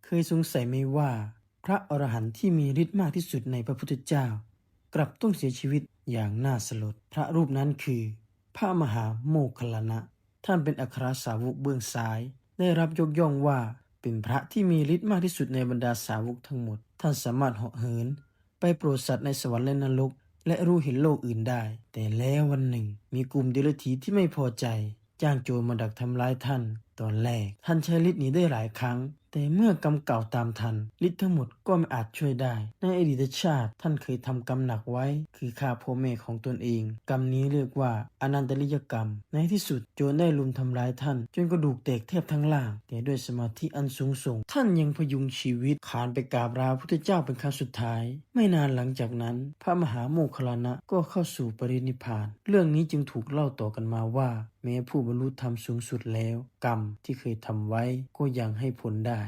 เคยสงสัยไหมว่าพระอรหันต์ที่มีฤทธิ์มากที่สุดในพระพุทธเจ้ากลับต้องเสียชีวิตอย่างน่าสลดพระรูปนั้นคือพระมหาโมคคัลลานะท่านเป็นอัครสาวกเบื้องซ้ายได้รับยกย่องว่าเป็นพระที่มีฤทธิ์มากที่สุดในบรรดาสาวกทั้งหมดท่านสามารถเหาะเหินไปโปรดสัตว์ในสวรรค์และนรกและรู้เห็นโลกอื่นได้แต่แล้ววันหนึ่งมีกลุ่มเดรัจฉีที่ไม่พอใจจ้างโจรมาดักทำร้ายท่านตอนแรกท่านใช้ฤทธิ์นี้ได้หลายครั้งแต่เมื่อกรรมเก่าตามทันฤทธิ์ทั้งหมดก็ไม่อาจช่วยได้ในอดีตชาติท่านเคยทำกรรมหนักไว้คือฆ่าพ่อแม่ของตนเองกรรมนี้เรียกว่าอนันตริยกรรมในที่สุดโจรได้ลุมทำร้ายท่านจนกระดูกแตกแทบทั้งล่างแต่ด้วยสมาธิอันสูงส่งท่านยังพยุงชีวิตขานไปกราบลาพระพุทธเจ้าเป็นครั้งสุดท้ายไม่นานหลังจากนั้นพระมหาโมคคัลลานะก็เข้าสู่ปรินิพพานเรื่องนี้จึงถูกเล่าต่อกันมาว่าแม้ผู้บรรลุธรรมสูงสุดแล้วกรรมที่เคยทำไว้ก็ยังให้ผลได้